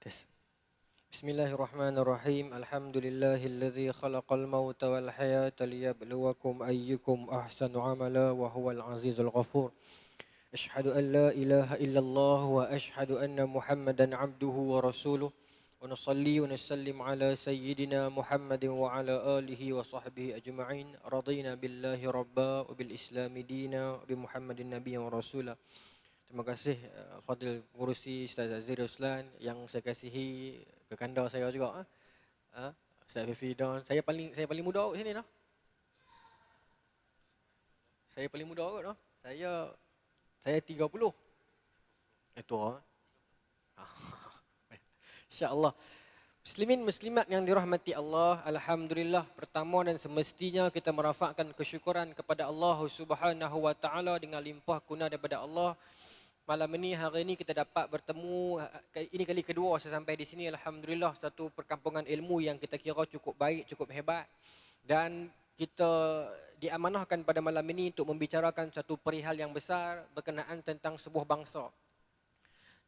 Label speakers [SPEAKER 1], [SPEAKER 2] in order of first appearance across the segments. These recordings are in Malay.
[SPEAKER 1] Tes. Bismillahirrahmanirrahim. Alhamdulillahilladzi khalaqal mauta wal hayata liyabluwakum ayyukum ahsanu amala wa huwal azizul ghafur. Asyhadu an la ilaha illallah wa asyhadu anna Muhammadan abduhu wa rasuluh. Wa nusalli wa nusallim ala sayyidina Muhammadin wa ala alihi wa sahbihi ajma'in. Radina billahi rabba wa bil islami dina wa bi Muhammadin nabiyyan wa rasulah. Terima kasih Fadil Pengurusi Ustaz Azhir Ruslan yang saya kasihi, kekanda saya juga. Ustaz Fifi Don. Saya paling muda kat sini noh. Saya paling muda kot noh. Saya 30. Tua. Insya-Allah. Muslimin muslimat yang dirahmati Allah, alhamdulillah pertama dan semestinya kita merafakkan kesyukuran kepada Allah Subhanahu wa taala dengan limpah kurnia daripada Allah. Malam ini, hari ini kita dapat bertemu, ini kali kedua saya sampai di sini. Alhamdulillah, satu perkampungan ilmu yang kita kira cukup baik, cukup hebat. Dan kita diamanahkan pada malam ini untuk membicarakan satu perihal yang besar berkenaan tentang sebuah bangsa.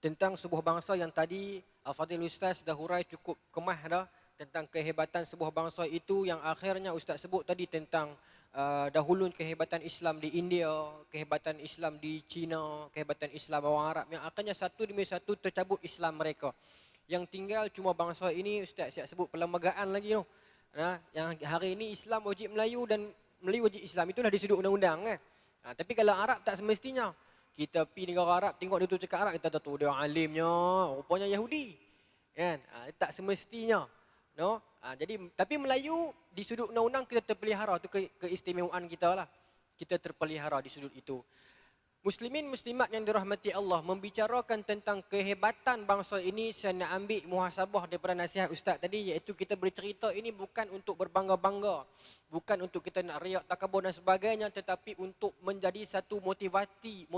[SPEAKER 1] Tentang sebuah bangsa yang tadi Al-Fadhil Ustaz dah hurai cukup kemah dah. Tentang kehebatan sebuah bangsa itu yang akhirnya Ustaz sebut tadi tentang dahulu kehebatan Islam di India, kehebatan Islam di China, kehebatan Islam orang Arab yang akhirnya satu demi satu tercabut Islam mereka. Yang tinggal cuma bangsa ini, Ustaz siap sebut perlembagaan lagi tu. Yang hari ini Islam wajib Melayu dan Melayu wajib Islam, itulah di sudut undang-undang kan. Tapi kalau Arab tak semestinya. Kita pergi negara Arab, tengok dia tu cakap Arab, kita tahu dia alimnya, rupanya Yahudi. Kan? Tak semestinya. No? Jadi tapi Melayu di sudut undang-undang kita terpelihara, tu keistimewaan kita lah. Kita terpelihara di sudut itu. Muslimin muslimat yang dirahmati Allah, membicarakan tentang kehebatan bangsa ini, saya nak ambil muhasabah daripada nasihat Ustaz tadi, iaitu kita bercerita ini bukan untuk berbangga-bangga, bukan untuk kita nak riak takabur dan sebagainya, tetapi untuk menjadi satu motivasi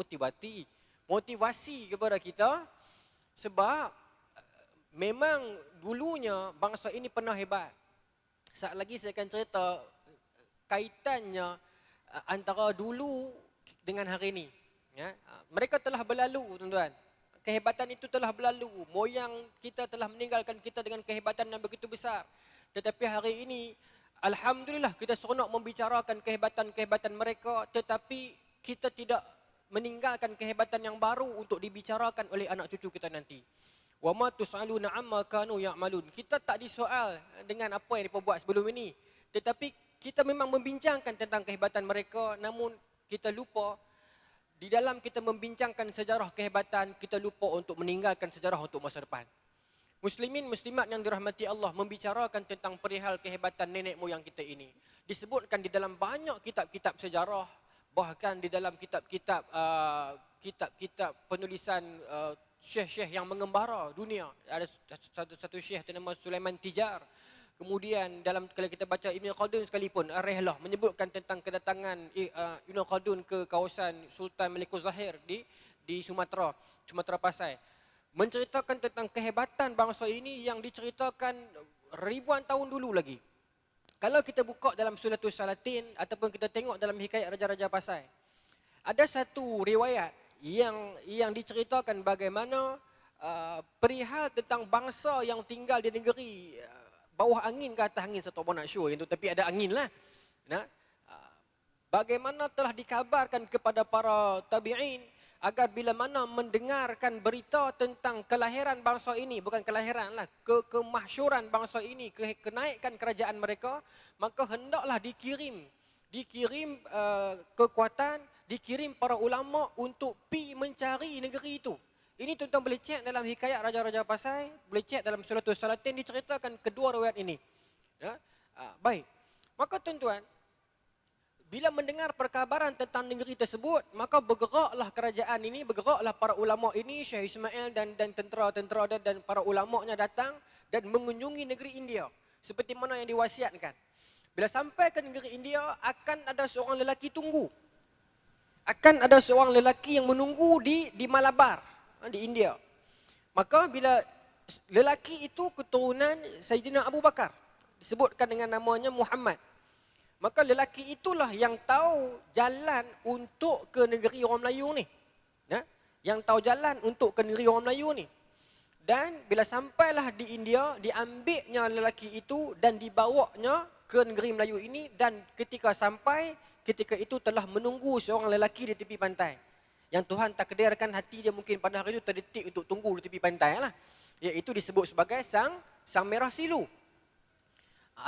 [SPEAKER 1] kepada kita. Sebab memang dulunya bangsa ini pernah hebat. Saat lagi saya akan cerita kaitannya antara dulu dengan hari ini. Ya, mereka telah berlalu, tuan-tuan. Kehebatan itu telah berlalu. Moyang kita telah meninggalkan kita dengan kehebatan yang begitu besar. Tetapi hari ini, alhamdulillah kita seronok membicarakan kehebatan-kehebatan mereka, tetapi kita tidak meninggalkan kehebatan yang baru untuk dibicarakan oleh anak cucu kita nanti. Wa ma tus'aluna amma kanu ya'malun. Kita tak disoal dengan apa yang mereka buat sebelum ini. Tetapi kita memang membincangkan tentang kehebatan mereka, namun kita lupa di dalam kita membincangkan sejarah kehebatan, kita lupa untuk meninggalkan sejarah untuk masa depan. Muslimin muslimat yang dirahmati Allah, membicarakan tentang perihal kehebatan nenek moyang kita ini. Disebutkan di dalam banyak kitab-kitab sejarah, bahkan di dalam kitab-kitab penulisan syekh-syekh yang mengembara dunia. Ada satu syekh bernama Sulaiman Tijar. Kemudian dalam kalau kita baca Ibn Khaldun sekalipun, Ar-Rihlah menyebutkan tentang kedatangan Ibn Khaldun ke kawasan Sultan Malikul Zahir di Sumatera Pasai. Menceritakan tentang kehebatan bangsa ini yang diceritakan ribuan tahun dulu lagi. Kalau kita buka dalam Suratul Salatin ataupun kita tengok dalam hikayat Raja-Raja Pasai, ada satu riwayat yang diceritakan bagaimana perihal tentang bangsa yang tinggal di negeri bawah angin ke atas angin, saya tak nak show yang tu, tapi ada angin lah. Bagaimana telah dikabarkan kepada para tabi'in agar bila mana mendengarkan berita tentang kelahiran bangsa ini, bukan kelahiran lah, kemahsyuran bangsa ini, kenaikan kerajaan mereka, maka hendaklah dikirim kekuatan, dikirim para ulama untuk pi mencari negeri itu. Ini tuan-tuan boleh cek dalam hikayat Raja-Raja Pasai, boleh cek dalam Suratul Salatin, diceritakan kedua riwayat ini. Ya? Baik, maka tuan-tuan, bila mendengar perkabaran tentang negeri tersebut, maka bergeraklah kerajaan ini, bergeraklah para ulama ini, Syekh Ismail dan tentera-tentera dan para ulamanya datang dan mengunjungi negeri India. Seperti mana yang diwasiatkan. Bila sampai ke negeri India, akan ada seorang lelaki tunggu. Akan ada seorang lelaki yang menunggu di Malabar, di India. Maka bila lelaki itu keturunan Sayyidina Abu Bakar, disebutkan dengan namanya Muhammad. Maka lelaki itulah yang tahu jalan untuk ke negeri orang Melayu ni. Ya? Yang tahu jalan untuk ke negeri orang Melayu ni. Dan bila sampailah di India, diambilnya lelaki itu dan dibawanya ke negeri Melayu ini, dan ketika sampai, ketika itu telah menunggu seorang lelaki di tepi pantai. Yang Tuhan takdirkan hati dia mungkin pada hari itu terdetik untuk tunggu di tepi pantai lah. Iaitu disebut sebagai sang merah silu.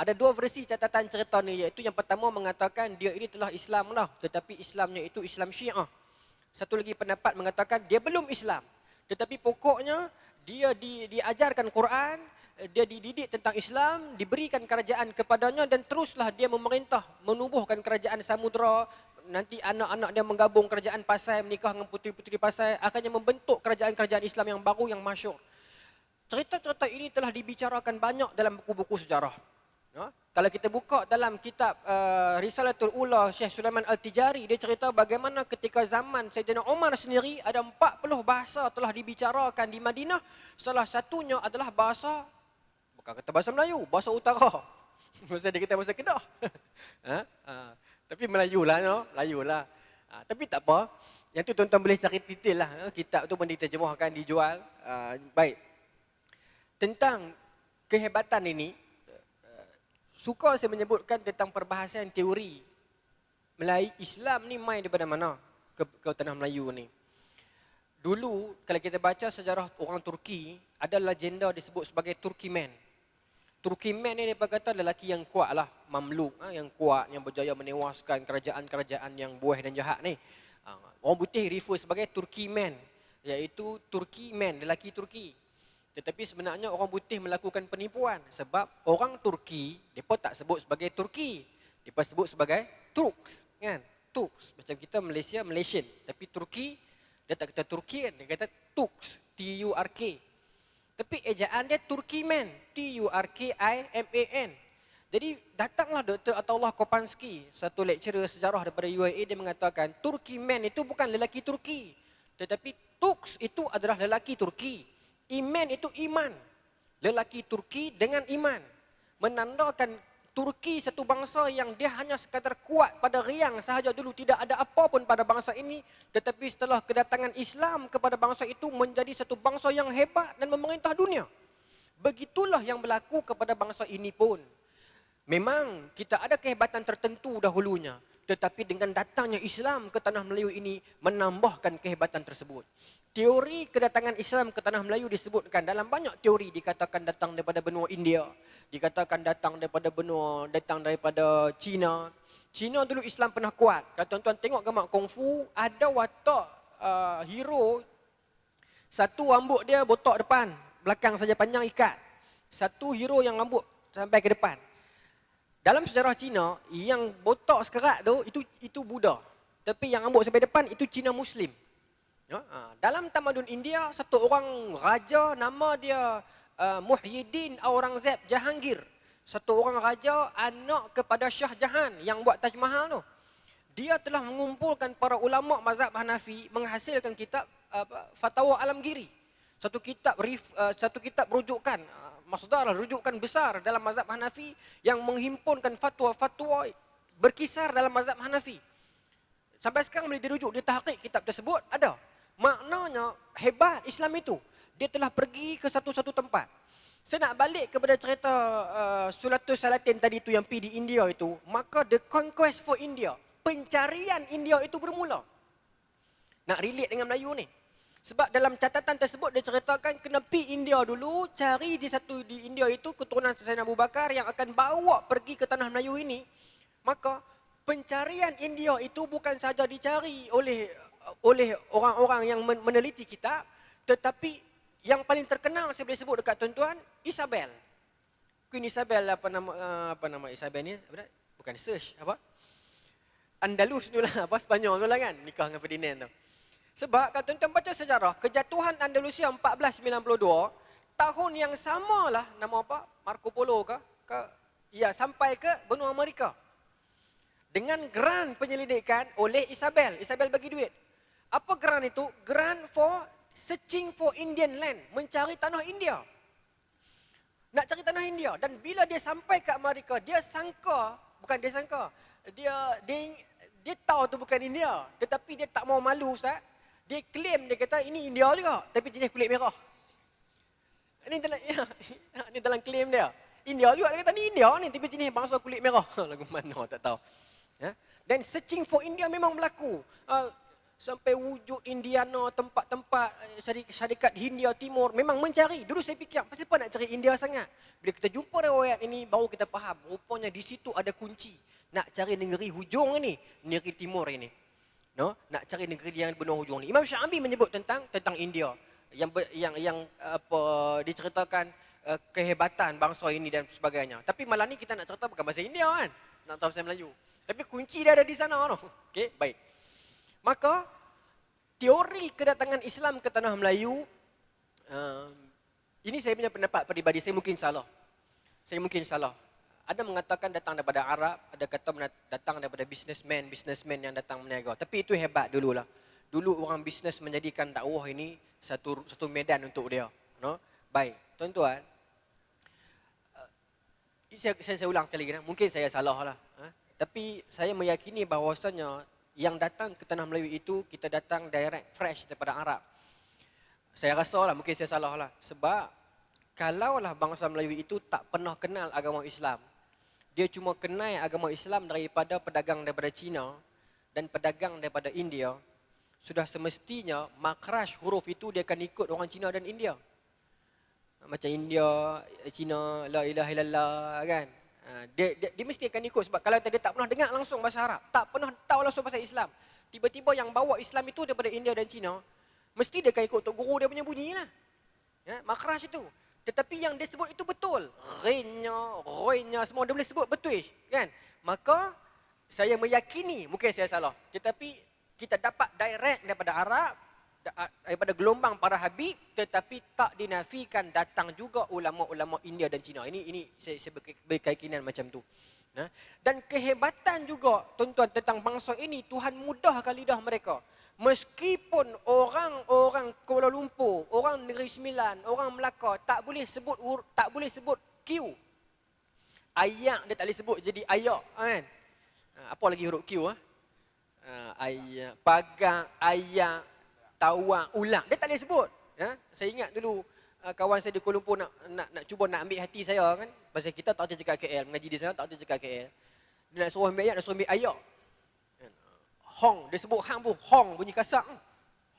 [SPEAKER 1] Ada dua versi catatan cerita ni, iaitu yang pertama mengatakan dia ini telah Islam lah, tetapi Islamnya itu Islam Syiah. Satu lagi pendapat mengatakan dia belum Islam, tetapi pokoknya dia diajarkan Quran, dia dididik tentang Islam, diberikan kerajaan kepadanya dan teruslah dia memerintah, menubuhkan kerajaan samudera. Nanti anak-anak dia menggabung kerajaan Pasai, menikah dengan puteri-puteri Pasai, akhirnya membentuk kerajaan-kerajaan Islam yang baru yang masyhur. Cerita-cerita ini telah dibicarakan banyak dalam buku-buku sejarah. Ya? Kalau kita buka dalam kitab Risalatul Ula Syekh Sulaiman Al-Tijari, dia cerita bagaimana ketika zaman Sayyidina Umar sendiri ada 40 bahasa telah dibicarakan di Madinah. Salah satunya adalah bahasa, bukan kata bahasa Melayu, bahasa utara. Maksudnya dia kata bahasa Kedah. Tapi Melayu lah, no? Melayu lah. Tapi tak apa. Yang tu tuan-tuan boleh cari detail lah. Kitab tu pun diterjemahkan, dijual. Baik. Tentang kehebatan ini, suka saya menyebutkan tentang perbahasan teori Melayu Islam ni main daripada mana ke tanah Melayu ni. Dulu kalau kita baca sejarah orang Turki, ada legenda disebut sebagai Turkimen. Turkimen ni dia kata lelaki yang kuat lah, Mamluk, yang kuat, yang berjaya menewaskan kerajaan-kerajaan yang buih dan jahat ni. Orang putih refer sebagai Turkimen, iaitu Turkimen, lelaki Turki. Tetapi sebenarnya orang putih melakukan penipuan sebab orang Turki, mereka tak sebut sebagai Turki. Mereka sebut sebagai Turks, kan? Turks. Macam kita Malaysia, Malaysian. Tapi Turki, dia tak kata Turkian, dia kata Turks, T-U-R-K. Tapi ejaan dia Turkimen, T-U-R-K-I-M-A-N. Jadi datanglah Dr. Ataullah Kopansky, satu lecturer sejarah daripada UIA, dia mengatakan Turkimen itu bukan lelaki Turki. Tetapi Turks itu adalah lelaki Turki. Iman itu iman. Lelaki Turki dengan iman. Menandakan Turki satu bangsa yang dia hanya sekadar kuat pada riang sahaja dulu. Tidak ada apa pun pada bangsa ini. Tetapi setelah kedatangan Islam kepada bangsa itu menjadi satu bangsa yang hebat dan memerintah dunia. Begitulah yang berlaku kepada bangsa ini pun. Memang kita ada kehebatan tertentu dahulunya. Tetapi dengan datangnya Islam ke tanah Melayu ini menambahkan kehebatan tersebut. Teori kedatangan Islam ke tanah Melayu disebutkan dalam banyak teori. Dikatakan datang daripada benua India, dikatakan datang daripada daripada Cina. Cina dulu Islam pernah kuat. Kalau tuan-tuan tengok gambar kungfu, ada watak hero, satu rambut dia botak depan, belakang saja panjang ikat. Satu hero yang rambut sampai ke depan. Dalam sejarah Cina, yang botak sekerat tu itu Buddha. Tapi yang rambut sampai depan itu Cina Muslim. Dalam tamadun India, satu orang raja nama dia Muhyiddin Aurangzeb Jahangir. Satu orang raja anak kepada Shah Jahan yang buat Taj Mahal tu. Dia telah mengumpulkan para ulama mazhab Hanafi, menghasilkan kitab Fatwa Alamgiri. Satu kitab rujukan, maksudnya rujukan besar dalam mazhab Hanafi yang menghimpunkan fatwa-fatwa berkisar dalam mazhab Hanafi. Sampai sekarang boleh dirujuk, ditahqiq kitab tersebut ada. Maknanya hebat Islam itu. Dia telah pergi ke satu-satu tempat. Saya nak balik kepada cerita Sulatus Salatin tadi itu yang pergi di India itu. Maka the conquest for India, pencarian India itu bermula. Nak relate dengan Melayu ni. Sebab dalam catatan tersebut dia ceritakan kena pergi India dulu, cari di India itu keturunan Sayyidina Abu Bakar yang akan bawa pergi ke tanah Melayu ini. Maka pencarian India itu bukan saja dicari oleh orang-orang yang meneliti kitab, tetapi yang paling terkenal saya boleh sebut dekat tuan-tuan, Isabel. Queen Isabel apa nama Isabel ni? Bukan search apa? Andalus tu lah, apa Spanyol tu lah kan, nikah dengan Ferdinand tu. Sebab kalau tuan-tuan baca sejarah, kejatuhan Andalusia 1492, tahun yang samalah nama apa? Marco Polo sampai ke benua Amerika. Dengan grant penyelidikan oleh Isabel. Isabel bagi duit. Apa grant itu? Grant for searching for Indian land. Mencari tanah India. Nak cari tanah India. Dan bila dia sampai ke Amerika, dia tahu tu bukan India. Tetapi dia tak mau malu, Ustaz. Dia claim, dia kata ini India juga. Tapi jenis kulit merah. Ini dalam ya, ini dalam klaim dia. India juga dia kata ni India ni tiba jenis bangsa kulit merah. Lagu mana tak tahu. Ya. Dan searching for India memang berlaku. Sampai wujud Indiana, tempat-tempat syarikat Hindia Timur memang mencari. Dulu saya fikir, pasal apa nak cari India sangat? Bila kita jumpa riwayat ini, baru kita faham. Rupanya di situ ada kunci. Nak cari negeri hujung ini, negeri timur ini. No? Nak cari negeri yang benua hujung ini. Imam Syafi'i menyebut tentang India. Yang apa diceritakan kehebatan bangsa ini dan sebagainya. Tapi malam ni kita nak cerita bukan bahasa India kan. Nak tahu bahasa Melayu. Tapi kunci dia ada di sana. No? Okey, baik. Maka teori kedatangan Islam ke tanah Melayu, ini saya punya pendapat peribadi, saya mungkin salah. Ada mengatakan datang daripada Arab, ada kata datang daripada businessman yang datang berniaga. Tapi itu hebat dululah. Dulu orang bisnes menjadikan dakwah ini satu medan untuk dia. No? Baik, tuan-tuan. Saya ulang sekali lagi, mungkin saya salah lah. Tapi saya meyakini bahawasanya yang datang ke tanah Melayu itu kita datang direct, fresh daripada Arab. Saya rasa lah, mungkin saya salah lah. Sebab kalaulah bangsa Melayu itu tak pernah kenal agama Islam, dia cuma kenal agama Islam daripada pedagang daripada Cina dan pedagang daripada India, sudah semestinya makraj huruf itu dia akan ikut orang Cina dan India. Macam India, Cina, la ilaha illallah kan. Dia mesti akan ikut sebab kalau dia tak pernah dengar langsung bahasa Arab, tak pernah tahu langsung bahasa Islam. Tiba-tiba yang bawa Islam itu daripada India dan Cina, mesti dia akan ikut tok guru dia punya bunyi lah. Ya, makraj itu. Tetapi yang dia sebut itu betul. Roinya, semua dia boleh sebut betul kan. Maka saya meyakini, mungkin saya salah, tetapi kita dapat direct daripada Arab, daripada gelombang para habib, tetapi tak dinafikan datang juga ulama-ulama India dan Cina. Ini saya berkeyakinan macam tu. Dan kehebatan juga tuan-tuan tentang bangsa ini, Tuhan mudahkan lidah mereka. Meskipun orang Kuala Lumpur, orang Negeri Sembilan, orang Melaka tak boleh sebut Q. Ayak dia tak boleh sebut jadi ayak kan. Apa lagi huruf Q ayak, pagang, ayak, tawak, ulang. Dia tak boleh sebut. Ya? Saya ingat dulu kawan saya di Kuala Lumpur nak cuba nak ambil hati saya kan. Pasal kita tak boleh cakap KL, mengaji di sana tak boleh cakap KL. Dia nak suruh ambil ayak, nak suruh ambil ayak. Hong, dia sebut hang pun, hong bunyi kasar.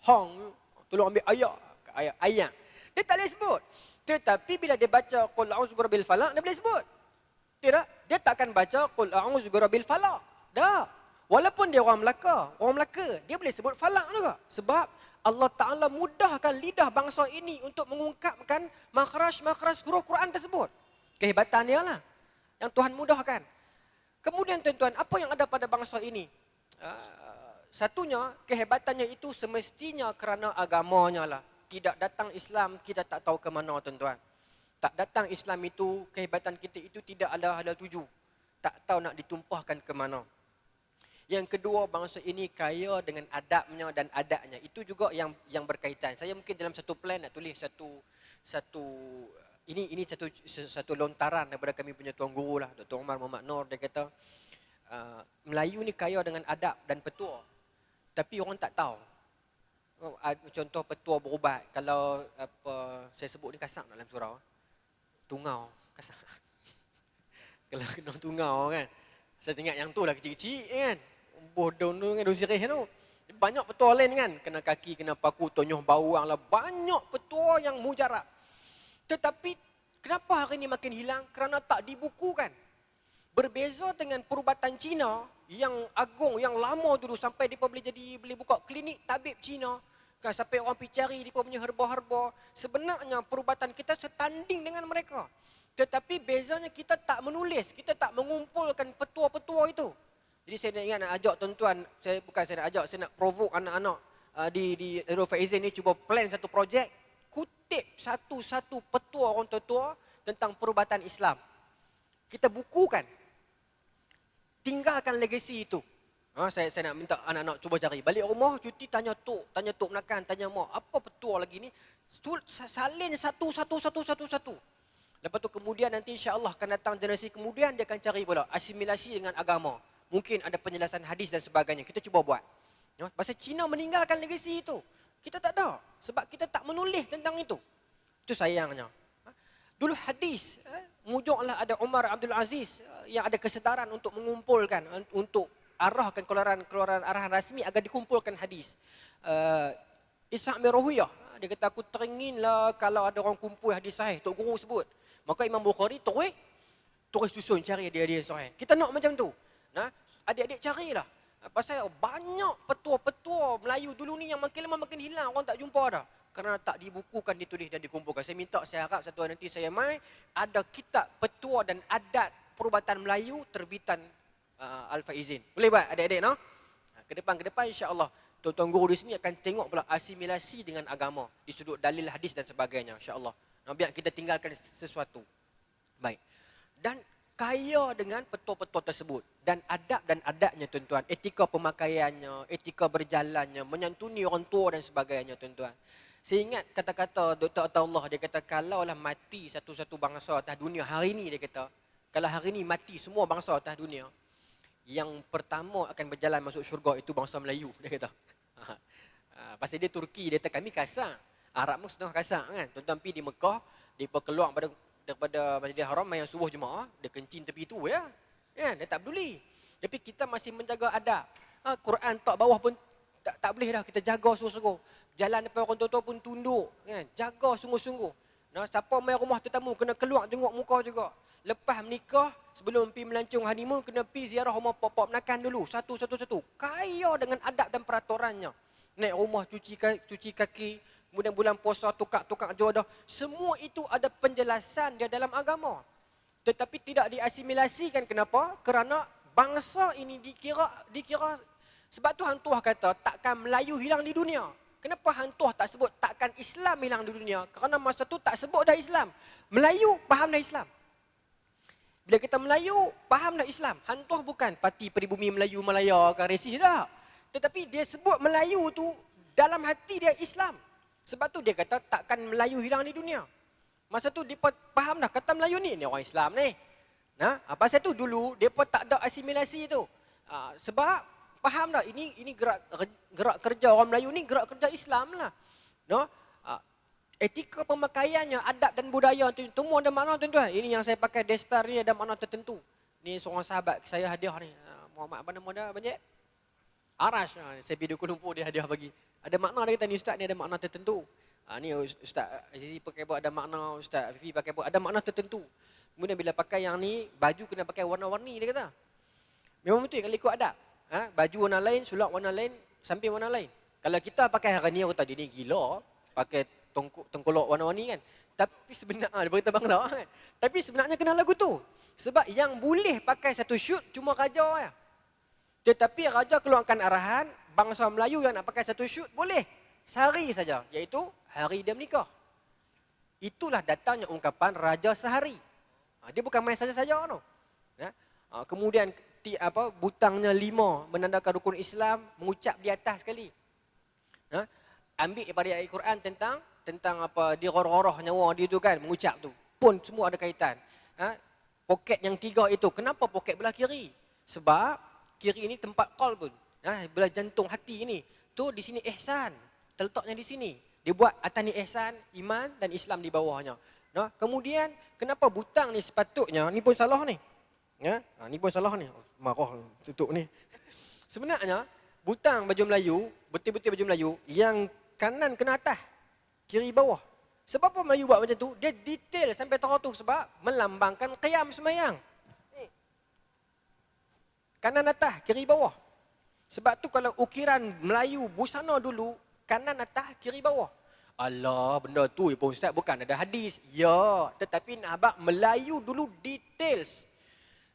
[SPEAKER 1] Hong, tolong ambil ayak. Dia tak boleh sebut. Tetapi bila dia baca qul a'udzu birabbil falaq, dia boleh sebut. Tidak, dia takkan baca qul a'udzu birabbil falaq. Dah. Walaupun dia orang Melaka, dia boleh sebut falak juga. Sebab Allah Ta'ala mudahkan lidah bangsa ini untuk mengungkapkan makhraj huruf Quran tersebut. Kehebatan dia lah. Yang Tuhan mudahkan. Kemudian tuan-tuan, apa yang ada pada bangsa ini? Satunya, kehebatannya itu semestinya kerana agamanya lah. Tidak datang Islam, kita tak tahu ke mana tuan-tuan. Tak datang Islam itu, kehebatan kita itu tidak ada tuju. Tak tahu nak ditumpahkan ke mana. Yang kedua, bangsa ini kaya dengan adabnya dan adatnya. Itu juga yang berkaitan. Saya mungkin dalam satu plan nak tulis ini satu lontaran daripada kami punya tuan guru lah, Dr. Umar Muhammad Nur. Dia kata Melayu ni kaya dengan adab dan petua, tapi orang tak tahu. Contoh petua berubat, kalau saya sebut ni kasar dalam surau, tungau kasar. Kalau kena tungau kan, saya ingat yang tu lah kecil-kecil kan, bodoh tu kan, daun sirih tu. Banyak petua lain kan, kena kaki, kena paku, tonyoh bawang lah, banyak petua yang mujarab. Tetapi kenapa hari ini makin hilang? Kerana tak dibukukan. Berbeza dengan perubatan Cina yang agung, yang lama dulu, sampai mereka boleh buka klinik tabib Cina. Kan, sampai orang pergi cari mereka punya herba-herba. Sebenarnya perubatan kita setanding dengan mereka. Tetapi bezanya kita tak menulis, kita tak mengumpulkan petua-petua itu. Jadi saya nak ingat nak ajak tuan-tuan, saya nak provoke anak-anak di Darul Faizin ni cuba plan satu projek, kutip satu-satu petua orang tua-tua tentang perubatan Islam. Kita bukukan. Tinggalkan legasi itu. Saya nak minta anak-anak cuba cari. Balik rumah, cuti tanya tok menakan, tanya mak, apa petua lagi ni? Salin satu. Lepas tu kemudian nanti insya-Allah akan datang generasi kemudian, dia akan cari pula asimilasi dengan agama. Mungkin ada penjelasan hadis dan sebagainya. Kita cuba buat. Pasal Cina meninggalkan legasi itu. Kita tak ada. Sebab kita tak menulis tentang itu. Itu sayangnya. Dulu hadis, mujuklah ada Umar Abdul Aziz yang ada kesedaran untuk mengumpulkan, untuk arahkan keluaran arahan rasmi agar dikumpulkan hadis. Ishaq bin Rahuyah, dia kata aku teringinlah kalau ada orang kumpul hadis sahih, Tok Guru sebut. Maka Imam Bukhari terus susun cari dia sahih. Kita nak macam tu. Nah, adik-adik carilah. Pasal banyak petua-petua Melayu dulu ni yang makin lama makin hilang, orang tak jumpa dah. Kerana tak dibukukan, ditulis dan dikumpulkan. Saya harap satu hari nanti saya mai ada kitab petua dan adat perubatan Melayu terbitan Al-Faizin. Boleh buat adik-adik no? Ke depan insya-Allah tuan-tuan guru di sini akan tengok pula asimilasi dengan agama di sudut dalil hadis dan sebagainya insya-Allah. Nah, biar kita tinggalkan sesuatu. Baik. Dan kaya dengan petua-petua tersebut dan adab dan adatnya tuan-tuan, etika pemakaiannya, etika berjalannya, menyantuni orang tua dan sebagainya tuan-tuan. Saya ingat kata-kata Dr. Ataullah, dia kata kalaulah mati satu-satu bangsa atas dunia hari ini, dia kata kalau hari ini mati semua bangsa atas dunia, yang pertama akan berjalan masuk syurga itu bangsa Melayu, dia kata. Pasal dia Turki, dia kata kami kasar, Arab pun setengah kasar kan. Tuan-tuan pergi di Mekah, dia keluar daripada Masjidil Haram main subuh jemaah, dia kencing tepi tu ya. Kan, dia tak peduli. Tapi kita masih menjaga adab. Quran tak bawah pun tak boleh dah, kita jaga sungguh-sungguh. Jalan depan orang tua pun tunduk kan, jaga sungguh-sungguh. Nah, siapa main rumah tetamu kena keluar tengok muka juga. Lepas menikah, sebelum pergi melancong honeymoon, kena pergi ziarah rumah pop-pop menakan dulu, satu-satu. Kaya dengan adab dan peraturannya. Naik rumah cuci kaki, kemudian bulan puasa tukar-tukar jodoh. Semua itu ada penjelasan dia dalam agama. Tetapi tidak diasimilasikan. Kenapa? Kerana bangsa ini dikira sebab tu Hang Tuah kata takkan Melayu hilang di dunia. Kenapa Hang Tuah tak sebut takkan Islam hilang di dunia? Kerana masa tu tak sebut dah Islam. Melayu faham dah Islam. Bila kita Melayu, faham dah Islam. Hang Tuah bukan parti peribumi Melayu Malaya ke resih dah. Tetapi dia sebut Melayu tu dalam hati dia Islam. Sebab tu dia kata takkan Melayu hilang di dunia. Masa tu dia faham dah kata Melayu ni orang Islam ni. Nah, pasal tu dulu depa tak ada asimilasi tu. Sebab faham dah ini gerak kerja orang Melayu ni gerak kerja Islam lah. No? Etika pemakaiannya, adab dan budaya tu semua ada makna tuan-tuan. Ini yang saya pakai destar ni ada makna tertentu. Ni seorang sahabat saya hadiah ni. Muhammad apa nama dia banyak? Arash. Saya pergi di Kuala Lumpur dia hadiah bagi. Ada makna dia kata ni ustaz ni ada makna tertentu. Ni ustaz Azizi pakai buat ada makna, ustaz Fifi pakai buat ada makna tertentu. Kemudian bila pakai yang ni, baju kena pakai warna-warni dia kata. Memang betul kalau ikut adab. Baju warna lain, sulak warna lain, samping warna lain. Kalau kita pakai hari ni, orang kata dia ni gila, pakai tengkolok warna-warni kan. Tapi sebenarnya, dia berkata bangla kan. Tapi sebenarnya kena lagu tu. Sebab yang boleh pakai satu shoot cuma raja ya. Tetapi raja keluarkan arahan, bangsa Melayu yang nak pakai satu shoot boleh. Sehari saja, iaitu hari dia menikah. Itulah datangnya ungkapan raja sehari. Dia bukan main saja-saja no. Kemudian butangnya 5 menandakan rukun Islam, mengucap di atas sekali. Ambil daripada ayat Quran tentang apa dia ghorah nyawa dia tu kan, mengucap tu. Pun semua ada kaitan. Poket yang 3 itu, kenapa poket belah kiri? Sebab kiri ini tempat qalb pun. Belah jantung hati ini. Tu di sini ihsan. Terletaknya di sini. Dia buat atas ni ihsan, iman dan Islam di bawahnya. Kemudian kenapa butang ni sepatutnya, ni pun salah ni. Ni pun salah ni. Marah tutup ni. Sebenarnya butang baju Melayu, betul-betul baju Melayu yang kanan kena atas, kiri bawah. Sebab apa Melayu buat macam tu? Dia detail sampai teratur sebab melambangkan qiyam sembahyang. Kanan atas, kiri bawah. Sebab tu kalau ukiran Melayu busana dulu, kanan atas, kiri bawah. Alah, benda tu ya Ustaz, bukan ada hadis. Ya, tetapi nak abang Melayu dulu details.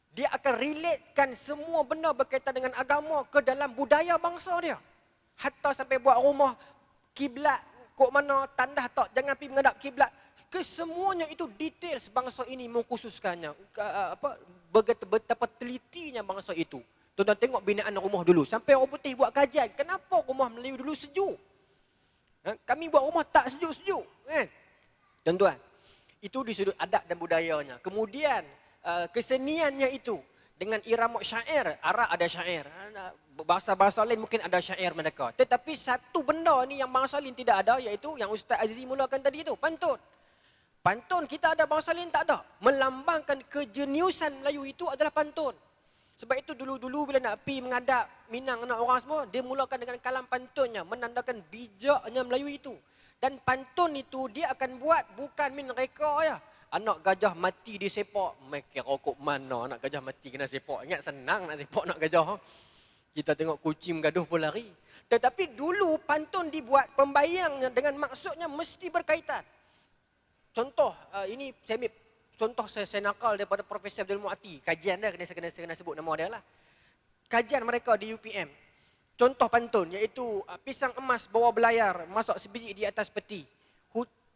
[SPEAKER 1] Dia akan relatekan semua benda berkaitan dengan agama ke dalam budaya bangsa dia. Hatta sampai buat rumah, kiblat, kok mana, tandah tak, jangan pergi menghadap kiblat. Kesemuanya itu details bangsa ini mengkhususkannya. Betapa telitinya bangsa itu. Tuan-tuan tengok binaan rumah dulu. Sampai orang putih buat kajian. Kenapa rumah Melayu dulu sejuk? Kami buat rumah tak sejuk-sejuk. Kan? Tuan-tuan, itu di sudut adab dan budayanya. Kemudian, keseniannya itu. Dengan irama syair. Arab ada syair. Bahasa-bahasa lain mungkin ada syair mereka. Tetapi satu benda ni yang bangsa lain tidak ada, iaitu yang Ustaz Azizi mulakan tadi itu. Pantun. Pantun kita ada, bangsa lain tak ada. Melambangkan kejeniusan Melayu itu adalah pantun. Sebab itu dulu-dulu bila nak pergi mengadap Minang anak orang semua, dia mulakan dengan kalam pantunnya, menandakan bijaknya Melayu itu. Dan pantun itu dia akan buat bukan min reka ya. Anak gajah mati disepak. Mereka rokok mana anak gajah mati kena sepak. Ingat senang nak sepak anak gajah. Kita tengok kucing gaduh pun lari. Tetapi dulu pantun dibuat pembayangnya dengan maksudnya mesti berkaitan. Contoh, ini saya ambil contoh saya nakal daripada Profesor Abdul Mu'ati. Kajian dia, kena sebut nama dia lah. Kajian mereka di UPM. Contoh pantun iaitu pisang emas bawa belayar, masuk sebiji di atas peti.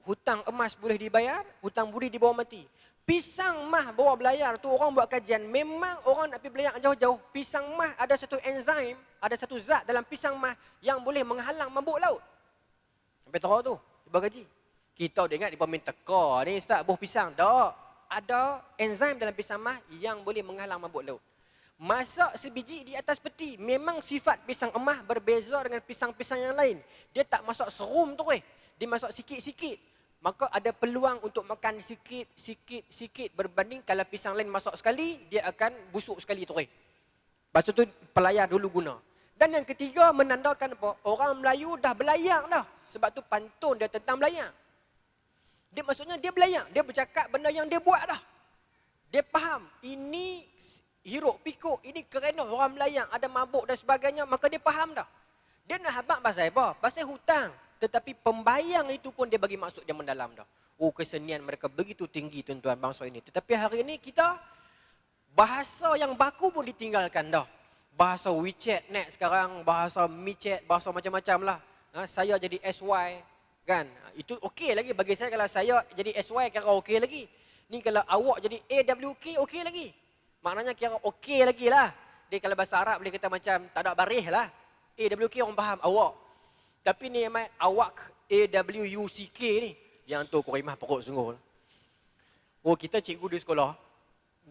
[SPEAKER 1] Hutang emas boleh dibayar, hutang budi dibawa mati. Pisang mah bawa belayar tu orang buat kajian. Memang orang nak pergi belayar jauh-jauh. Pisang mah ada satu enzim, ada satu zat dalam pisang mah yang boleh menghalang mabuk laut. Sampai tahu tu, dia gaji. Kita dah ingat dia minta teka ni Ustaz, buah pisang. Tak. Ada enzim dalam pisang mah yang boleh menghalang mabuk laut. Masak sebiji di atas peti. Memang sifat pisang emah berbeza dengan pisang-pisang yang lain. Dia tak masak serum tu dia masak sikit-sikit. Maka ada peluang untuk makan sikit-sikit berbanding kalau pisang lain masak sekali, dia akan busuk sekali tu. Lepas tu pelayar dulu guna. Dan yang ketiga menandakan apa? Orang Melayu dah belayar dah. Sebab tu pantun dia tentang belayar. Dia maksudnya dia belayar. Dia bercakap benda yang dia buat dah. Dia faham. Ini hiruk pikuk. Ini kerana orang belayar ada mabuk dan sebagainya. Maka dia faham dah. Dia nak habaq pasal apa? Pasal hutang. Tetapi pembayang itu pun dia bagi maksud dia mendalam dah. Oh, kesenian mereka begitu tinggi tuan-tuan bangsa ini. Tetapi hari ini kita bahasa yang baku pun ditinggalkan dah. Bahasa WeChat net sekarang, bahasa MiChat, bahasa macam-macam lah. Saya jadi SY kan. Itu okey lagi bagi saya. Kalau saya jadi SY kira okey lagi. Ni kalau awak jadi AWK okey lagi. Maknanya kira okey lagi lah. Dia kalau bahasa Arab boleh kata macam tak ada baris lah. AWK orang faham awak. Tapi ni memang awak AWUCK ni. Yang tu korimah perut sungguh. Oh, kita cikgu di sekolah.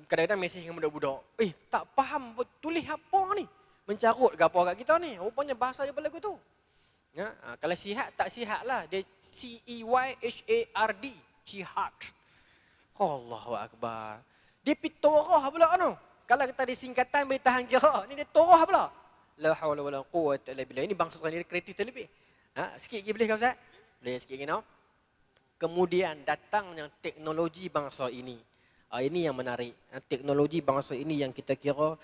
[SPEAKER 1] Kadang-kadang mesej dengan budak-budak. Tak faham tulis apa ni. Mencarut ke apa kat kita ni. Rupanya bahasa dia berlagu tu. Ya, kalau sihat tak sihat lah. Dia CEYHARD. Jihad. Allahu Akbar. Dia pergi torah pula tu. Kalau kita ada singkatan boleh tahan kira. Ni dia torah pula. La hawla wala quwwata illa billah. Ini bangsa ni kreatif terlebih. Sikit lagi boleh ke Ustaz? Boleh sikit lagi no? Kemudian datangnya teknologi bangsa ini. Ini yang menarik. Teknologi bangsa ini yang kita kira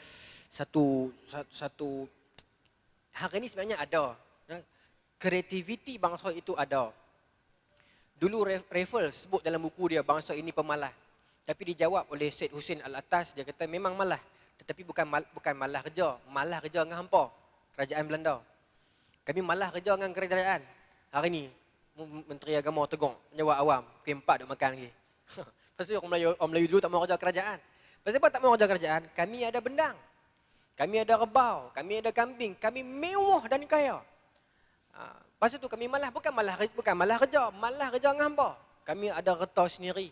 [SPEAKER 1] satu hari ini sebenarnya ada. Kreativiti bangsa itu ada. Dulu Raffles sebut dalam buku dia bangsa ini pemalas. Tapi dijawab oleh Syed Hussein Al-Attas, dia kata memang malas. Tetapi bukan malas kerja. Malas kerja dengan hampa. Kerajaan Belanda. Kami malas kerja dengan kerajaan. Hari ni Menteri Agama tegur. Menjawab awam. Kempak duk makan lagi. Lepas tu orang Melayu dulu tak mahu kerja kerajaan. Pasal apa tak mahu kerja kerajaan? Kami ada bendang. Kami ada rebau. Kami ada kambing. Kami mewah dan kaya. Lepas tu kami malas. Bukan malas kerja. Malas kerja dengan hampa. Kami ada reta sendiri.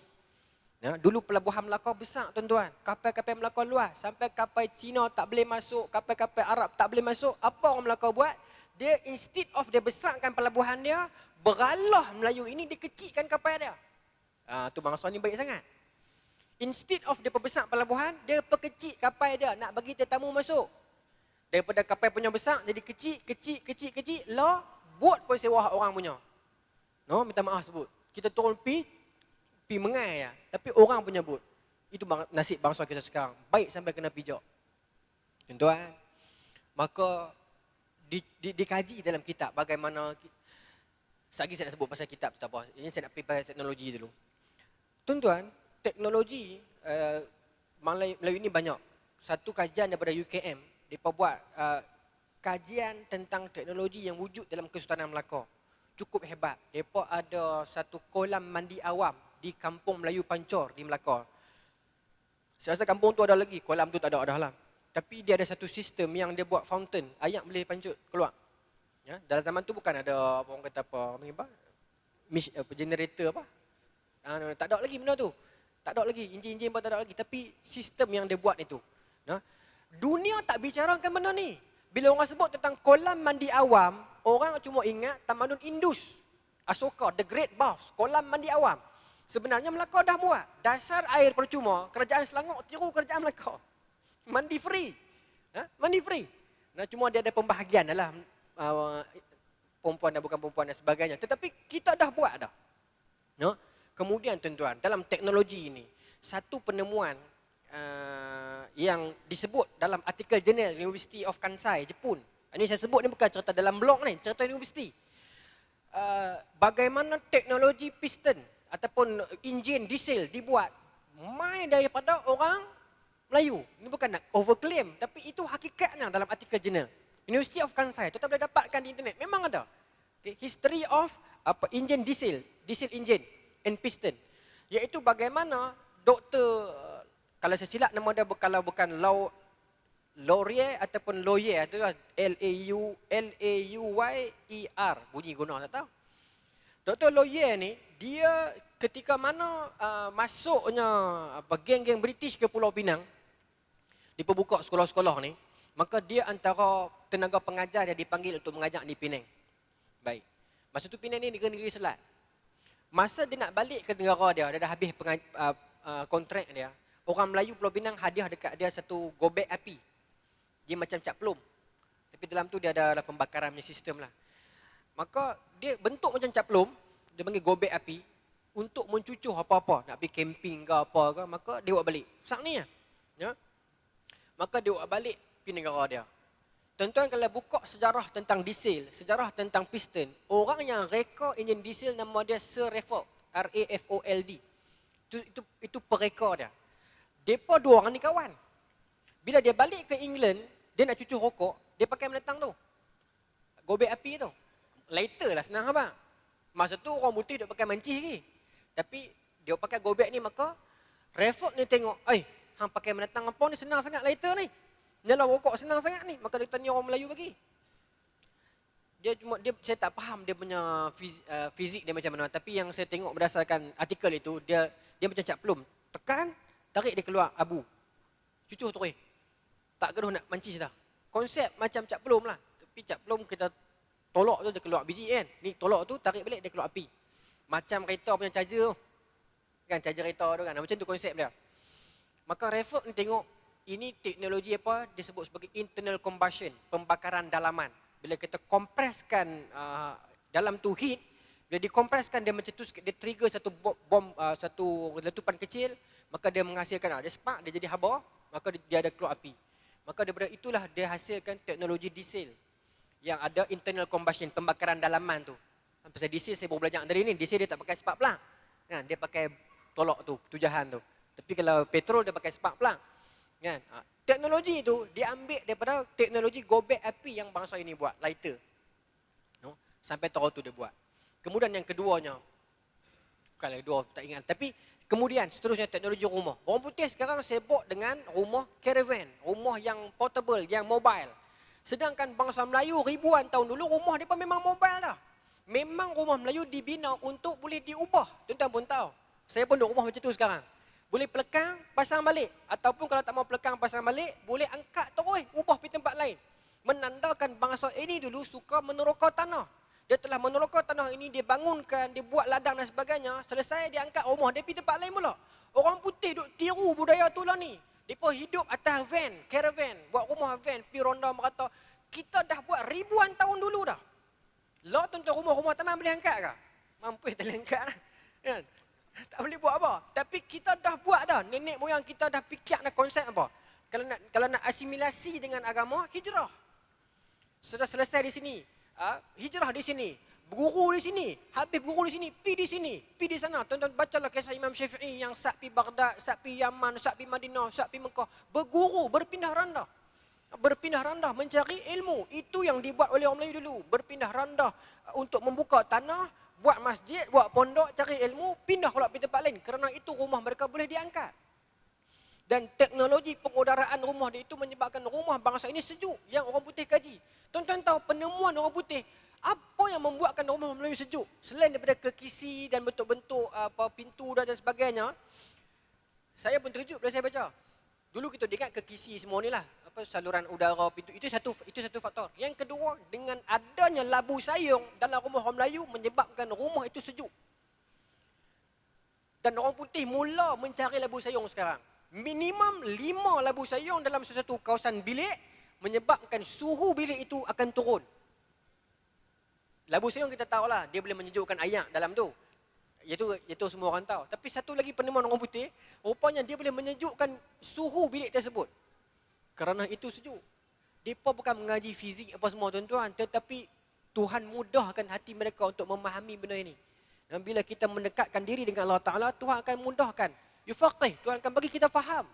[SPEAKER 1] Dulu pelabuhan Melaka besar tuan-tuan. Kapal-kapal Melaka luas. Sampai kapal Cina tak boleh masuk. Kapal-kapal Arab tak boleh masuk. Apa orang Melaka buat? Dia instead of dia besarkan pelabuhan dia, beralah Melayu ini dikecilkan kapal dia. Tu bangsa ni baik sangat. Instead of dia perbesar pelabuhan, dia perkecil kapal dia nak bagi tetamu masuk. Daripada kapal punya besar jadi kecil. Lah, bot pun sewa orang punya. No, minta maaf sebut. Kita turun pi mengai ya, tapi orang punya bot. Itu nasib bangsa kita sekarang. Baik sampai kena pijak. Tuan-tuan, maka dikaji dalam kitab bagaimana. Sekejap saya nak sebut pasal kitab tak apa. Ini saya nak pergi pasal teknologi dulu. Tuan-tuan, teknologi Melayu ini banyak. Satu kajian daripada UKM, mereka buat kajian tentang teknologi yang wujud dalam Kesultanan Melaka. Cukup hebat. Mereka ada satu kolam mandi awam di kampung Melayu Pancor di Melaka. Saya rasa kampung tu ada lagi, kolam tu tak ada dah lah. Tapi dia ada satu sistem yang dia buat fountain, air boleh pancut keluar. Ya, dalam zaman tu bukan ada orang kata apa generator apa. Tak ada lagi benda tu. Tak ada lagi, enjin-enjin pun tak ada lagi. Tapi sistem yang dia buat itu. Dunia tak bicarakan benda ni. Bila orang sebut tentang kolam mandi awam, orang cuma ingat tamadun Indus. Asoka, the Great Bath, kolam mandi awam. Sebenarnya Melaka dah buat. Dasar air percuma, kerajaan Selangor tiru kerajaan Melaka. Mandi free. Mandi free. Nah, cuma dia ada pembahagian dalam perempuan dan bukan perempuan dan sebagainya. Tetapi kita dah buat dah. No? Kemudian tuan-tuan, dalam teknologi ini, satu penemuan yang disebut dalam artikel jurnal University of Kansai, Jepun. Ini saya sebut ni bukan cerita dalam blog ni, cerita universiti. Bagaimana teknologi piston ataupun enjin diesel dibuat mai daripada orang Melayu. Ini bukan nak overclaim, tapi itu hakikatnya dalam artikel jurnal University of Kansai. Tuan boleh dapatkan di internet, memang ada. Okay. History of engine diesel engine and piston. Iaitu bagaimana doktor, kalau saya silap nama dia kalau bukan Laurier ataupun Lawyer, itu L-A-U-Y-E-R, bunyi guna tak tahu. Dr. Lawyer ni, dia ketika mana masuknya geng-geng British ke Pulau Pinang, diperbuka sekolah-sekolah ni, maka dia antara tenaga pengajar yang dipanggil untuk mengajar di Penang. Baik. Masa tu Penang ni negeri Selat. Masa dia nak balik ke negara dia dah habis kontrak dia. Orang Melayu Pulau Pinang hadiah dekat dia satu gobek api. Dia macam cap pelum. Tapi dalam tu dia ada pembakaran punya sistem lah. Maka dia bentuk macam cap pelum, dia panggil gobek api untuk mencucuh apa-apa, nak pergi camping ke apa ke, maka dia buat balik. Sak ni ya. Maka dia buat balik pergi negara dia. Tuan-tuan kalau buka sejarah tentang diesel, sejarah tentang piston, orang yang reka enjin diesel nama dia Sir Raffold, R-A-F-O-L-D. Itu pereka dia. Depa dua orang ni kawan. Bila dia balik ke England, dia nak cucuh rokok, dia pakai menetang tu. Gobek api tu. Lighter lah, senang apa. Masa tu orang putih dia pakai mancis lagi. Tapi dia pakai gobek ni, maka Raffold ni tengok, hang pakai menetang apa ni, senang sangat lighter ni. Nyala rokok senang sangat ni, maka dia tanya orang Melayu bagi. Saya tak faham dia punya fizik dia macam mana, tapi yang saya tengok berdasarkan artikel itu, dia macam cap pelum. Tekan, tarik dia keluar abu. Cucuh terus. Tak gaduh nak mancis dah. Konsep macam cap pelum lah. Tapi cap pelum kita tolak tu dia keluar biji kan. Ni tolak tu tarik balik dia keluar api. Macam kereta punya charger tu. Kan charger kereta tu kan. Macam tu konsep dia. Maka Raffold ni tengok ini teknologi apa disebut sebagai internal combustion, pembakaran dalaman. Bila kita kompreskan dalam tu heat, bila dikompreskan dia macam tu, dia trigger satu bom, satu letupan kecil, maka dia menghasilkan, dia spark, dia jadi haba, maka dia ada keluar api. Maka daripada itulah dia hasilkan teknologi diesel yang ada internal combustion, pembakaran dalaman tu. Pasal diesel saya baru belajar dari ni, diesel dia tak pakai spark plug. Kan, dia pakai tolak tu, tujahan tu. Tapi kalau petrol dia pakai spark plug. Kan? Teknologi itu diambil daripada teknologi gobek api yang bangsa ini buat, lighter. No? Sampai tahun tu dia buat. Kemudian yang keduanya, kalau dua tak ingat, tapi kemudian seterusnya teknologi rumah. Orang putih sekarang sibuk dengan rumah caravan, rumah yang portable, yang mobile. Sedangkan bangsa Melayu ribuan tahun dulu rumah dia pun memang mobile dah. Memang rumah Melayu dibina untuk boleh diubah. Tuan-tuan pun tahu. Saya pun duduk rumah macam tu sekarang. Boleh pelekang, pasang balik. Ataupun kalau tak mau pelekang, pasang balik, boleh angkat terus, ubah pergi tempat lain. Menandakan bangsa ini dulu suka meneroka tanah. Dia telah meneroka tanah ini, dia bangunkan, dia buat ladang dan sebagainya. Selesai, dia angkat rumah, dia pergi tempat lain pula. Orang putih duk tiru budaya tu lah ni. Mereka hidup atas van, caravan, buat rumah van, pergi ronda merata. Kita dah buat ribuan tahun dulu dah. Lah tuan-tuan rumah-rumah taman boleh angkat ke? Mampu tak boleh angkat lah. Kan? Tak boleh buat apa. Tapi kita dah buat dah. Nenek moyang kita dah fikir dah konsep apa. Kalau nak asimilasi dengan agama, hijrah. Sudah selesai di sini. Hijrah di sini. Berguru di sini. Habis berguru di sini. Pergi di sini. Pergi di sana. Tuan-tuan bacalah kisah Imam Syafi'i yang sat pergi Baghdad, sat pergi Yaman, sat pergi Madinah, sat pergi Mekah. Berguru, berpindah randah. Berpindah randah mencari ilmu. Itu yang dibuat oleh orang Melayu dulu. Berpindah randah untuk membuka tanah, buat masjid, buat pondok, cari ilmu, pindah pula pergi tempat lain. Kerana itu rumah mereka boleh diangkat. Dan teknologi pengudaraan rumah dia itu menyebabkan rumah bangsa ini sejuk. Yang orang putih kaji. Tuan-tuan tahu penemuan orang putih, apa yang membuatkan rumah Melayu sejuk? Selain daripada kekisi dan bentuk-bentuk pintu dan sebagainya, saya pun terkejut bila saya baca. Dulu kita dengar kekisi semua ni lah. Saluran udara, pintu, itu satu faktor. Yang kedua, dengan adanya labu sayung dalam rumah orang Melayu menyebabkan rumah itu sejuk. Dan orang putih mula mencari labu sayung sekarang. Minimum 5 labu sayung dalam sesuatu kawasan bilik menyebabkan suhu bilik itu akan turun. Labu sayung kita tahulah, dia boleh menyejukkan air dalam tu. Itu semua orang tahu. Tapi satu lagi penemuan orang putih, rupanya dia boleh menyejukkan suhu bilik tersebut. Kerana itu sejuk. Mereka bukan mengaji fizik apa semua tuan-tuan, tetapi Tuhan mudahkan hati mereka untuk memahami benda ini. Dan bila kita mendekatkan diri dengan Allah Ta'ala, Tuhan akan mudahkan. Yufaqih, Tuhan akan bagi kita faham.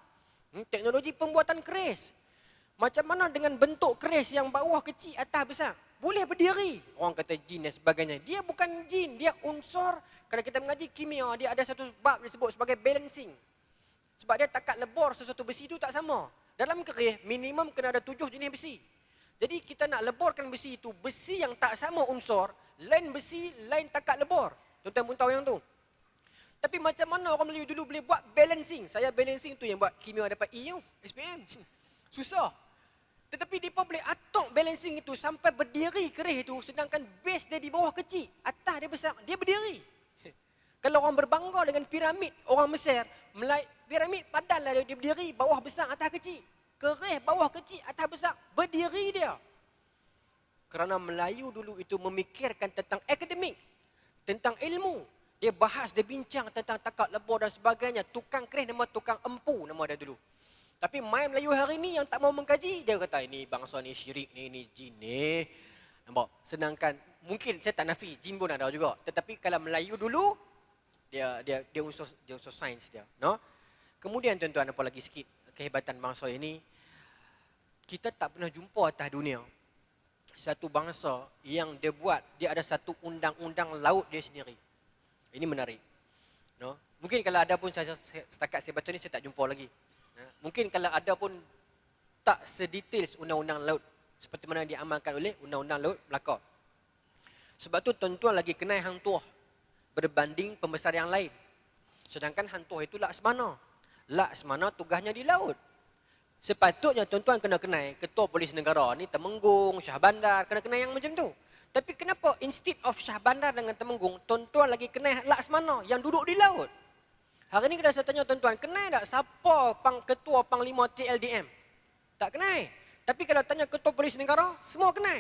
[SPEAKER 1] Teknologi pembuatan keris. Macam mana dengan bentuk keris yang bawah kecil, atas besar? Boleh berdiri. Orang kata jin dan sebagainya. Dia bukan jin, dia unsur. Kalau kita mengaji kimia, dia ada satu bab disebut sebagai balancing. Sebab dia takat lebur sesuatu besi itu tak sama. Dalam keris, minimum kena ada 7 jenis besi. Jadi kita nak leburkan besi itu, besi yang tak sama unsur, lain besi, lain takat lebur. Tuan-tuan pun tahu yang tu. Tapi macam mana orang Melayu dulu boleh buat balancing? Saya balancing tu yang buat kimia dapat E, SPM. Susah. Tetapi mereka boleh atok balancing itu sampai berdiri keris itu, sedangkan base dia di bawah kecil, atas dia besar, dia berdiri. Kalau orang berbangga dengan piramid orang Mesir, piramid padan lah dia berdiri, bawah besar, atas kecil. Keris bawah kecil, atas besar, berdiri dia. Kerana Melayu dulu itu memikirkan tentang akademik, tentang ilmu. Dia bahas, dia bincang tentang takat lebur dan sebagainya. Tukang keris nama tukang empu nama dia dulu. Tapi mai Melayu hari ni yang tak mau mengkaji, dia kata ini bangsa ni syirik ni, ini jin ni. Nampak? Sedangkan mungkin saya tak nafi, jin pun ada juga. Tetapi kalau Melayu dulu, dia unsur sains dia. No? Kemudian tuan-tuan, apa lagi sikit kehebatan bangsa ini, kita tak pernah jumpa atas dunia satu bangsa yang dia buat, dia ada satu undang-undang laut dia sendiri. Ini menarik. No? Mungkin kalau ada pun setakat saya baca ni saya tak jumpa lagi. Mungkin kalau ada pun tak sedetail undang-undang laut seperti mana diamalkan oleh undang-undang laut Melaka. Sebab tu tuan-tuan lagi kenal hang tuah berbanding pembesar yang lain. Sedangkan hang tuah itu Laksmana. Laksmana tugasnya di laut. Sepatutnya tuan-tuan kena kenal ketua polis negara ni Temenggung, Shah Bandar, kena kenal yang macam tu. Tapi kenapa instead of Shah Bandar dengan Temenggung, tuan-tuan lagi kenal Laksmana yang duduk di laut? Hari ni kalau saya tanya tuan-tuan, kenal tak siapa ketua Panglima TLDM? Tak kenal. Tapi kalau tanya ketua polis negara, semua kenal.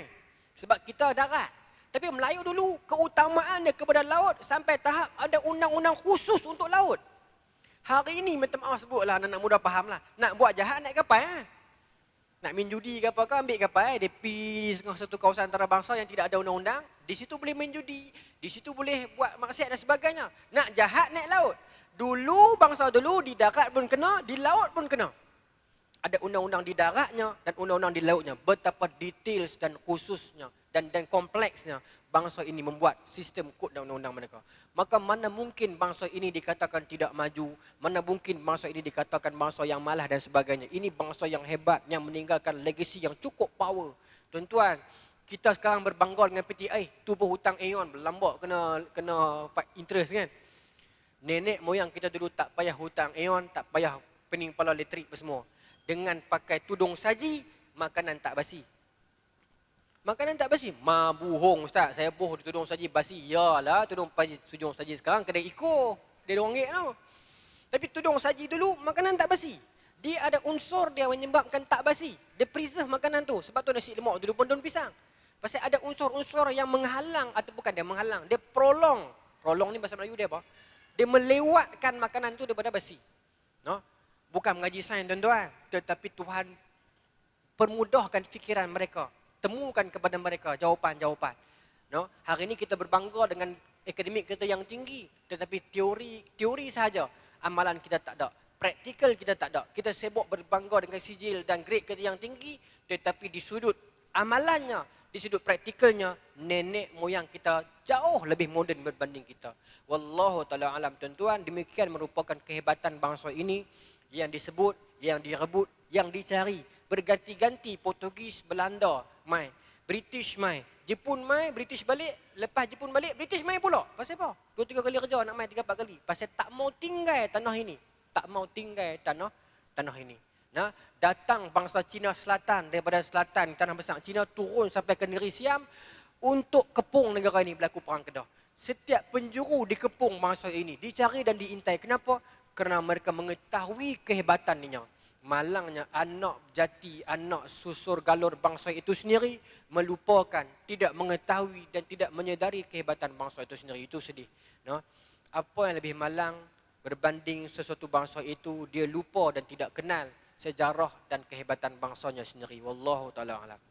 [SPEAKER 1] Sebab kita darat. Tapi Melayu dulu, keutamaan dia kepada laut sampai tahap ada undang-undang khusus untuk laut. Hari ini, minta maaf sebutlah, anak-anak muda fahamlah. Nak buat jahat, naik kapal. Nak main judi ke apa ke, ambil kapal. Dia pergi di tengah satu kawasan antarabangsa yang tidak ada undang-undang. Di situ boleh main judi. Di situ boleh buat maksiat dan sebagainya. Nak jahat, naik laut. Dulu, bangsa dulu, di darat pun kena, di laut pun kena. Ada undang-undang di daratnya dan undang-undang di lautnya. Betapa details dan khususnya dan kompleksnya bangsa ini membuat sistem kod dan undang-undang mereka. Maka mana mungkin bangsa ini dikatakan tidak maju, mana mungkin bangsa ini dikatakan bangsa yang malas dan sebagainya. Ini bangsa yang hebat, yang meninggalkan legasi yang cukup power. Tuan-tuan, kita sekarang berbangga dengan PTI, tubuh hutang Aeon, berlambak kena fight interest kan. Nenek moyang kita dulu tak payah hutang Aeon, tak payah pening kepala elektrik semua. Dengan pakai tudung saji, makanan tak basi. Makanan tak basi? Buhong Ustaz, saya buh di tudung saji basi. Yalah, tudung saji sekarang kedai Iko. Dia RM2 tau. Tapi tudung saji dulu, makanan tak basi. Dia ada unsur dia menyebabkan tak basi. Dia preserve makanan tu. Sebab tu nasi lemak dulu pun daun pisang. Pasal ada unsur-unsur yang menghalang, atau bukan dia menghalang, dia prolong. Prolong ni bahasa Melayu dia apa? Dia melewatkan makanan tu daripada basi. No? Bukan mengaji sains tuan-tuan. Tetapi Tuhan permudahkan fikiran mereka. Temukan kepada mereka jawapan-jawapan. No? Hari ini kita berbangga dengan akademik kita yang tinggi. Tetapi teori sahaja. Amalan kita tak ada. Praktikal kita tak ada. Kita sibuk berbangga dengan sijil dan grade kita yang tinggi. Tetapi di sudut amalannya, di sudut praktikalnya, nenek moyang kita jauh lebih moden berbanding kita. Wallahu ta'ala alam tuan-tuan. Demikian merupakan kehebatan bangsa ini yang disebut, yang direbut, yang dicari. Berganti-ganti Portugis, Belanda, mai. British mai. Jepun mai, British balik. Lepas Jepun balik, British mai pula. Pasal apa? 2-3 kali kerja nak mai 3-4 kali. Pasal tak mau tinggal tanah ini. Tak mau tinggal tanah ini. Nah, datang bangsa Cina Selatan, daripada selatan tanah besar Cina turun sampai ke negeri Siam untuk kepung negara ini berlaku perang Kedah. Setiap penjuru dikepung bangsa ini, dicari dan diintai. Kenapa? Kerana mereka mengetahui kehebatannya. Malangnya anak jati, anak susur galur bangsa itu sendiri melupakan, tidak mengetahui dan tidak menyedari kehebatan bangsa itu sendiri. Itu sedih. No? Apa yang lebih malang berbanding sesuatu bangsa itu, dia lupa dan tidak kenal sejarah dan kehebatan bangsanya sendiri. Wallahu ta'ala a'lam.